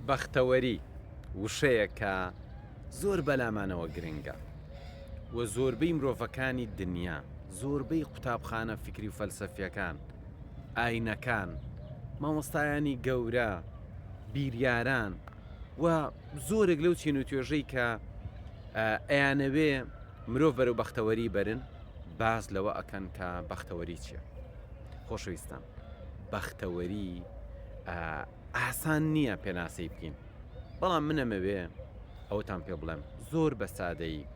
بەختەوەری وشەیە کە زۆر بەلامانەوە گرنگە و زۆربەی مرۆڤەکانی دنیا، زۆربەی قوتابخانە فکری و فەلسەفیەکان، ئاینەکان، مامۆستایانی گەورە، بیریاران و زۆرێک لەو چین و توێژەی کە ئەیانەوێ مرۆڤ بەرەو بەختەوەری بەرن، باز لەوە ئەکەن کە بەختەوەری چییە. خۆشەویستان، بەختەوەری ئاسان نییە پێناسەی بکەین، بەڵام منەمەوێ ئەوتان پێ بڵێم زۆر بە سادەیی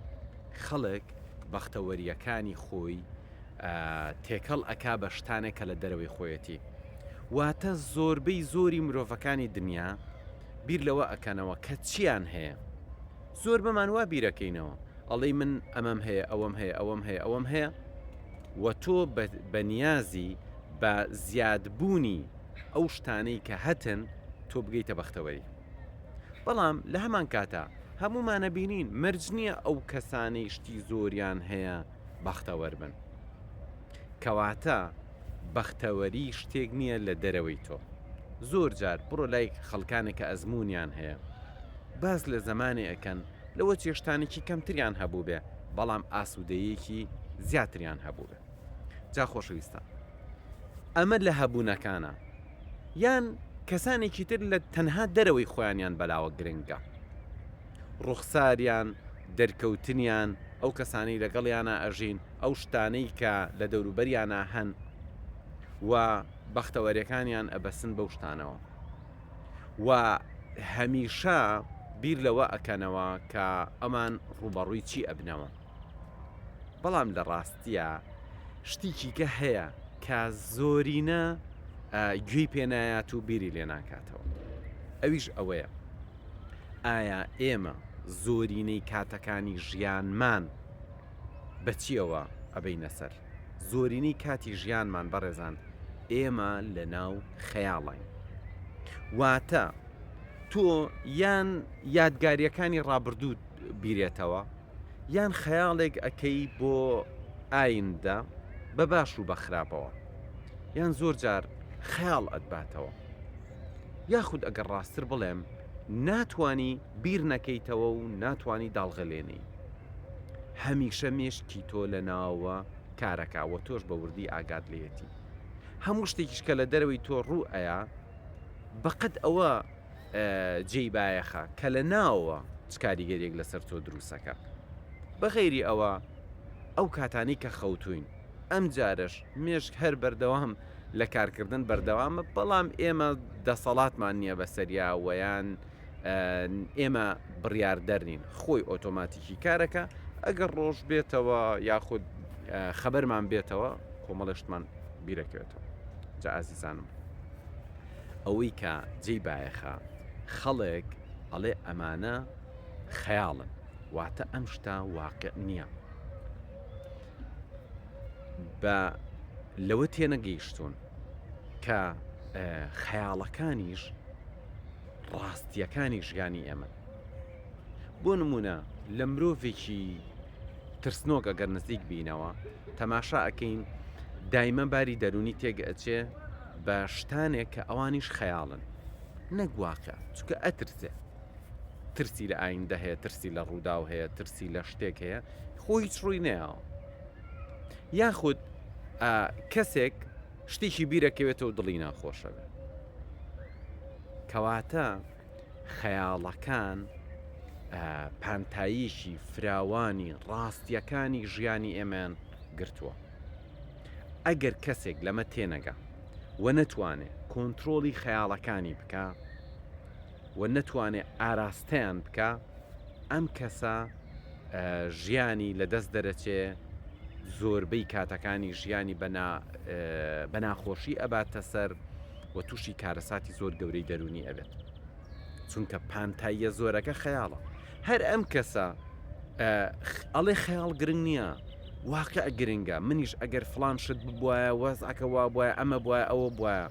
خەڵک بەختەوەریەکانی خۆی تێکەڵ ئەکا بە شتانێک کە لە دەرەوەی خۆیەتی. واتە زۆربەی زۆری مرۆڤەکانی دنیا بیر لەوە ئەکەنەوە کە چیان هەیە. زۆر بەمان وا بیرەکەینەوە، ئەڵێ من ئەمەم هەیە، ئەوەم هەیە، ئەوەم هەیە، ئەوەم هەیە، و تۆ بە نیازی بە زیادبوونی ئەو شتانەی کە هەتن تۆ بگەیتە بەختەوەری. بەڵام لە هەمان کاتە هەمومانە بینین مەرج نییە ئەو کەسانەی شتی زۆریان هەیە بەختەوەر بن. کەواتە بەختەوەری شتێک نییە لە دەرەوەی تۆ. زۆر جار بڕۆ لای خەڵکانێک کە ئەزمونیان هەیە، باز لە زەمانێ ئەکەن لەوە چێشتانێکی کەمتریان هەبوو بێ، بەڵام ئاسوودەیەکی زیاتریان هەبوو بێ. جا خۆشەویستە، ئەمە لە هەبوونەکانە، یان کەسانێکی تر لە تەنها دەرەوەی خۆیانیان بەلاوە گرنگە، ڕوخساریان، دەرکەوتنیان، ئەو کەسانەی لەگەڵیانە ئەژین، ئەو شتانەی کە لە دەوروبەریانە هەن و بەختەوەریەکانیان ئەبەسن بەو شتانەوە و هەمیشە بیر لەوە ئەکەنەوە کە ئەمان ڕوبەڕووی چی ئەبنەوە. بەڵام لە ڕاستیە شتێکی کە هەیە کە زۆرینە گوێی پێنایات و بیری لێ ناکاتەوە، ئەویش ئەوەیە: ئایا ئێمە زۆرینەی کاتەکانی ژیانمان بەچیەوە ئەبەینە سەر؟ زۆرینەی کاتی ژیانمان بەڕێزان ئێمە لە ناو خەیاڵین. واتە تۆ یان یادگاریەکانی ڕابردوو بیرێتەوە، یان خەیاڵێک ئەکەی بۆ ئایندا بە باش و بە خراپەوە، یان زۆر جار خەیاڵ ئەتباتەوە، یاخود ئەگەر ڕاستتر بڵێم ناتوانی بیر نەکەیتەوە و ناتوانی داڵغەلێنی. هەمیشە مێشکی تۆ لە ناوە کارەکەوە، تۆش بە وردی ئاگات لێتی. هەموو شتێکیش کە لە دەرەوەی تۆ ڕوو ئەیە بەقەت ئەوە جێی بایەخە کە لە ناوە چ کاریگەرێک لەسەر تۆ دروستەکە. بەغێری ئەوە ئەو کاتانی کە خەوتوین، ئەم جارش مێشک هەر بەردەوام لە کارکردن بەردەوامە، بەڵام ئێمە دەسەڵاتمان نییە بەسەریاوەیان ئێمە بڕیار دەرنین، خۆی ئۆتۆماتیکی کارەکە. ئەگەر ڕۆژ بێتەوە یاخود خەبەرمان بێتەوە کۆمەڵشتمان بیرەکەوێتەوە. جا ئازیزانم، ئەوەی کە جێی بایەخە خەڵک ئەڵێ ئەمانە خەیاڵن، واتە ئەم شتە واقع نییە. بە لەوە تێنەگەیشتون کە خەیاڵەکانیش ڕاستیەکانی ژیانی ئێمە. بۆ نمونە لە مرۆڤێکی ترسنۆک ئەگەر نزیک بینەوە، تەماشا ئەکەین دایمە باری دەرونی تێگەچێ بە شتانێک کە ئەوانیش خەیاڵن، نەک واقع، چونکە ئەترسێ. ترسی لە ئایندە هەیە، ترسی لە ڕووداو هەیە، ترسی لە شتێک هەیە، خۆی هیچ ڕووی نەیەوە. یاخود کەسێک شتێکی بیرەکەوێتەوە دڵی ناخۆشە بێت. کەواتە خەیاڵەکان پانتاییشی فراوانی ڕاستیەکانی ژیانی ئێمەیان گرتووە. ئەگەر کەسێک لەمە تێنەگا و نەتوانێت کۆنتترۆلی خەیاڵەکانی بکە و نەتوانێت ئاراستەیان بکە، ئەم کەسە ژیانی لەدەست دەرەچێ، زۆربەی کاتەکانی ژیانی بە ناخۆشی ئەباتە سەر و تووشی کارەساتی زۆر گەورەی دەرونی ئەبێت، چونکە پانتاییە زۆرەکە خەیاڵە. هەر ئەم کەسە ئەڵێ خەیاڵ گرنگ نییە، واقع گرنگە، منیش ئەگەر فلان شت ببوایە، وەزعەکە وا بواە، ئەمە بواە، ئەوە بواە.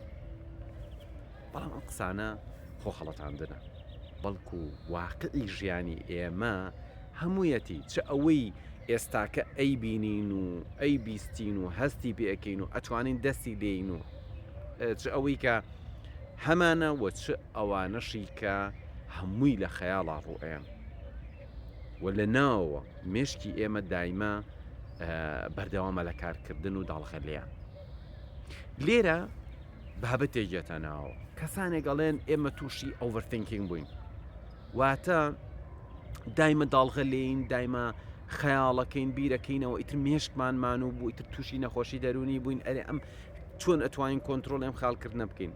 بەڵام ئەم قسانە خۆخەڵەتاندنە، بەڵکو واقعی ژیانی ئێمە هەموویەتی چ ئەوەی ئێستاکە ئەی بینین و ئەی بیستین و هەستی پێەکەین و ئەتوانین دەستی لێین و چ ئەوەی کە هەمانە و چ ئەوانەشی کە هەمووی لە خەیاڵا ڕوئێن و لە ناوەوە مێشکی ئێمە دایما بەردەوامە لە کارکردن و داڵغەلەیان. لێرە بابەت تێگێتە ناوە کەسانێک ئەڵێن ئێمە تووشی ئۆڤەرتینکینگ بووین، واتە دایمە داڵغەلێین، دایمە خەیاڵەکەین، بیرەکەینەوە ئیتر مێشکمانمان و بوو، ئیتر تووشی نەخۆشی دەرونی بووین، ئەرێ ئەم چۆن ئەتوانین کۆنتترۆل ئەم خاڵکردنە بکەین.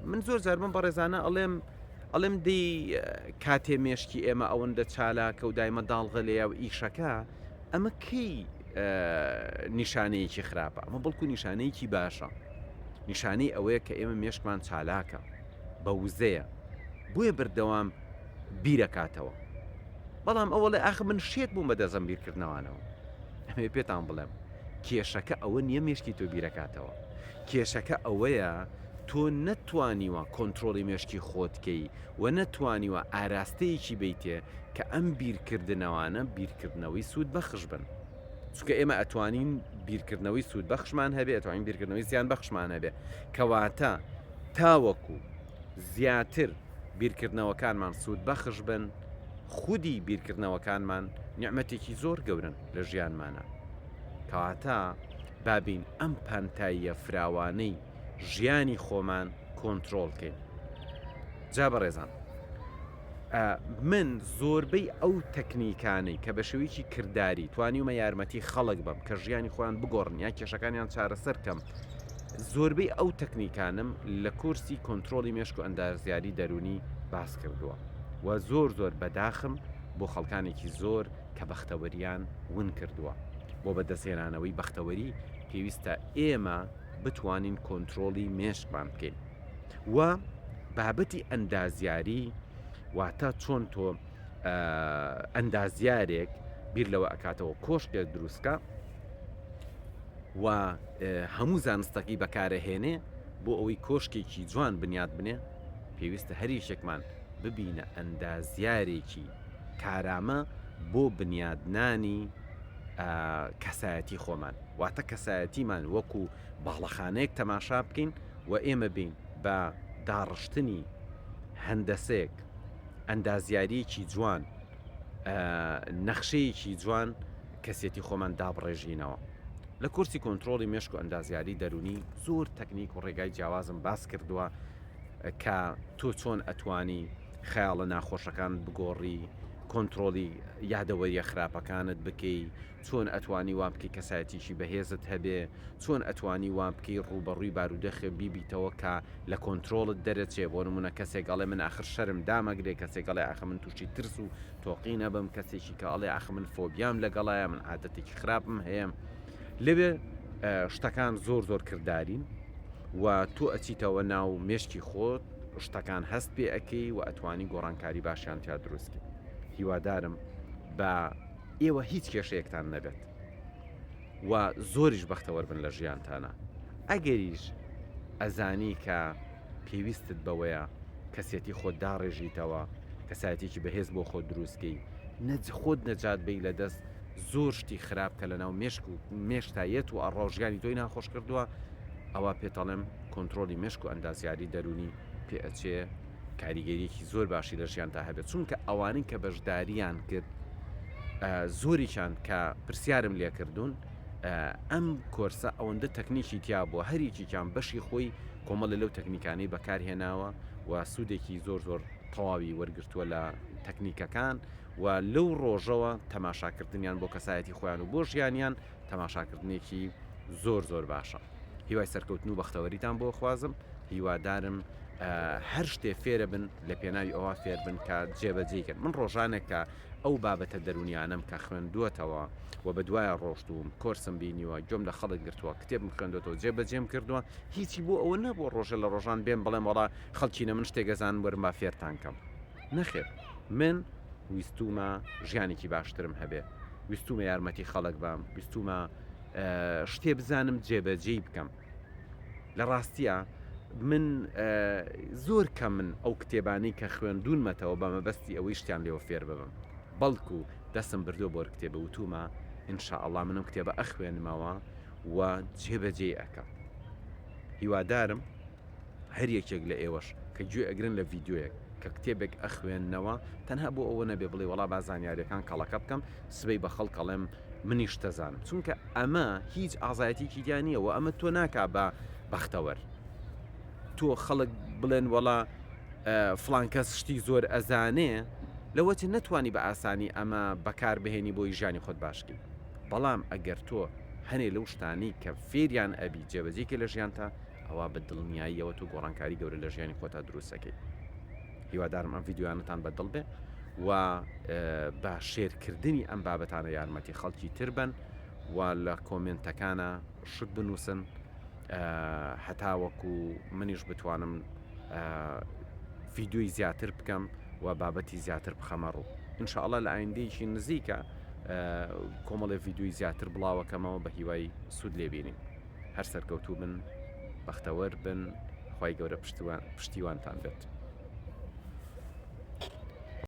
من زۆر زارمە بە ڕێزانە ئەڵێم دەی کاتێ مێشکی ئێمە ئەوەندە چالاکە و دایمە داڵغەلەیە و ئیشەکە، ئەمە کەی نیشانەیەکی خراپە، ئەمە بەڵکو نیشانەیەکی باشە، نیشانەی ئەوەیە کە ئێمە مێشکمان چالاکە بە وزەیە بۆیە بەردەوام بیرەکاتەوە. بەڵام ئەوەڵێ ئاخ من شێت بووم بە دەزەم بیرکردنەوەنەوە، ئەمێ پێتان بڵێم کێشەکە ئەوە نییە مێشکی تۆ بیرەکاتەوە، کێشەکە ئەوەیە تۆ نەتوانیوە کۆنتترۆلی مێشکی خۆتکەی و نەتوانیوە ئاراستەیەکی بیتێ کە ئەم بیرکردنەوانە بیرکردنەوەی سوود بەخش بن. چونکە ئێمە ئەتوانین بیرکردنەوەی سوود بەخشمان هەبێ، ئەتوانین بیرکردنەوەی زیان بەخشمان هەبێ، کەواتە تاوەکو زیاتر بیرکردنەوەکانمان سوود بەخش بن، خودی بیرکردنەوەکانمان نیعمەتێکی زۆر گەورن لە ژیانمانە. کەواتە بابین ئەم پانتاییە فراوانەی ژیانی خۆمان کۆنتترۆلکەین. جا بەڕێزان، من زۆربەی ئەو تەکنیکانەی کە بە شێوەیەکی کردداری توانیومە یارمەتی خەڵک بم کە ژیانی خۆیان بگۆڕن یا کێشەکانیان چارەسەر کەم، زۆربەی ئەو تەکنیکانم لە کورسی کۆنتترۆلی مێشک و ئەندازیاری دەرونی باس کردووە و زۆر بەداخم بۆ خەڵکانێکی زۆر کە بەختەوەریان ون کردووە. بۆ بەدەستێنانەوەی بەختەوەری پێویستە ئێمە بتوانین کۆنتترۆلی مێشکمان بکەین و بابەتی ئەندازیاری، واتە چۆن تۆ ئەندازیارێک بیر لەوە ئەکاتەوە کۆشکێک دروستکە و هەموو زانستەکەی بەکارەهێنێ بۆ ئەوەی کۆشکێکی جوان بنیاد بنێ، پێویستە هەریشێکمان ببینە ئەندازیارێکی کارامە بۆ بنیادنانی کەسایەتی خۆمان، واتە کەسایەتیمان وەکو باڵەخانەیەک تەماشا بکەین و ئێمە بین بە داڕشتنی هەندەسەیەک ئەندازیاریەکی جوان، نەخشەیەکی جوان کەسێتی خۆمان دابڕێژینەوە. لە کورسی کۆنتترۆلی مێشک و ئەندازیاری دەرونی زۆر تەکنیک و ڕێگای جیاوازم باس کردووە کە تۆ چۆن ئەتوانی خەیاڵە ناخۆشەکان بگۆڕی، کۆنتترۆلی یادەوەریە خراپەکانت بکەی، چۆن ئەتوانی وام بکەی کەسایەتیشی بەهێزت هەبێ، چۆن ئەتوانی وام بکەی ڕوبەڕووی بارودەخێ بیبیتەوە کە لە کۆنتترۆلت دەرەچێ. بۆ نمونە کەسێک ئەڵێ من ئاخر شەرم دامەگرێ، کەسێک ئەڵێ ئاخە من تووشی ترس و تۆقی نەبم، کەسێکی کە ئەڵێ ئاخە من فۆبیام لەگەڵایە، من عادەتێکی خراپم هەیە. لەوێ شتەکان زۆر کرددارین و تۆ ئەچیتەوە ناو مێشکی خۆت، شتەکان هەست پێ ئەەکەی و ئەتوانی گۆڕانکاری باشیان تیا دروستکە. هیوادارم بە ئێوە هیچ کێشەیەکتان نەبێت و زۆریش بەختەوەر بن لە ژیانتانە. ئەگەریش ئەزانی کە پێویستت بەوەیە کەسێتی خۆت داڕێژیتەوە، کەسایەتێکی بەهێز بۆ خۆت دروستکەی، خۆت نەجات بی لە دەست زۆر شتی خراپ کە لە ناو مێشک و مێشتایەت و ئەڕۆژگانی تۆی ناخۆش کردووە، ئەوە پێتەڵێم کۆنتترۆلی مێشک و ئەندازیاری دەرونی پێ ئەچێ کاریگەریەکی زۆر باشی لە ژیانتا هەبێت، چونکە ئەوانەی کە بەشداریان کرد زۆریشان کە پرسیارم لێکردوون ئەم کۆرسە ئەوەندە تەکنیکی تیا بووە، هەریکیان بەشی خۆی کۆمەڵە لەو تەکنیکانەی بەکارهێناوە و سوودێکی زۆر تەواوی وەرگرتووە لە تەکنیکەکان و لەو ڕۆژەوە تەماشاکردنیان بۆ کەسایەتی خۆیان و بۆ ژیانیان تەماشاکردنێکی زۆر باشە. هیوای سەرکەوتن و بەختەوەریتان بۆ خوازم، هیوادارم هەر شتێ فێرە بن لە پێناوی ئەوە فێر بن کە جێبەجێکن. من ڕۆژانێکە ئەو بابەتە دەرونیانم کە خوێندووەتەوە و بە دوایە ڕۆشتوم کۆرسم بینیوە، گوێم لە خەڵک گرتووە، کتێبم خوێندوەوە، جێبەجێم کردووە، هیچی بۆ ئەوە نەبووە ڕۆژە لە ڕۆژان بێن بەڵێم وەڵا خەڵکینە من شتێگەزان وەرم با فێرتان کەم. نەخێر، من ویستومە ژیانێکی باشترم هەبێ، ویستومە یارمەتی خەڵک بام، ویستومە شتێ بزانم جێبەجێی بکەم. لە ڕاستیە من زۆر کە من ئەو کتێبانی کە خوێندوونمەتەوە بە مەبەستی ئەوەی شتیان لێوە فێر ببم، بەڵکو دەستم بردووە بۆ کتێبە وتومە ئینشاءڵڵا منم کتێبە ئەخوێنمەوە و جێبەجێ ئەەکە. هیوادارم هەر یەکێک لە ئێوەش کە گوێ ئەگرن لە ڤیددیۆیەک کە کتێبێک ئەخوێننەوە تەنها بۆ ئەوە نەبێ بڵێ وڵا با زانیاریەکان کەڵەکە بکەم سبەی بە خەڵک ئەڵێم منیش دەزانم چونکە ئەمە هیچ ئازایەتێکی دیان نییە و ئەمە تۆ ناکا بە بەختەوەر تۆ خەڵک بڵێن وڵا فڵان کەس شتی زۆر ئەزانێ لەوەتی نەتوانی بە ئاسانی ئەمە بەکار بهێنی بۆی ژیانی خۆت باشکی بەڵام ئەگەر تۆ هەنێ لەو شتانی کە فێریان ئەبی جێبەجێکی لە ژیانتا ئەوە بە دڵنیاییەوە تو گۆڕانکاری گەورە لە ژیانی خۆتا دروستەکەی هیوادارم ئەم ڤیددیوانتان بەدڵ بێ و بە شێرکردنی ئەم بابەتانە یارمەتی خەڵکی تر بن و لە کۆمنتەکانە شت بنووسن هەتا وەکو منیش بتوانم ڤیددیۆی زیاتر بکەم و بابەتی زیاتر بخەمە ڕوو ئینشاءڵڵا لە ئایندەیەکی نزیکە کۆمەڵێ ڤیددیۆی زیاتر بڵاوەکەمەوە بە هیوای سوود لێبینین هەر سەرکەوتوو بن بەختەوەر بن خی گەورە پشتیوانتان بێت.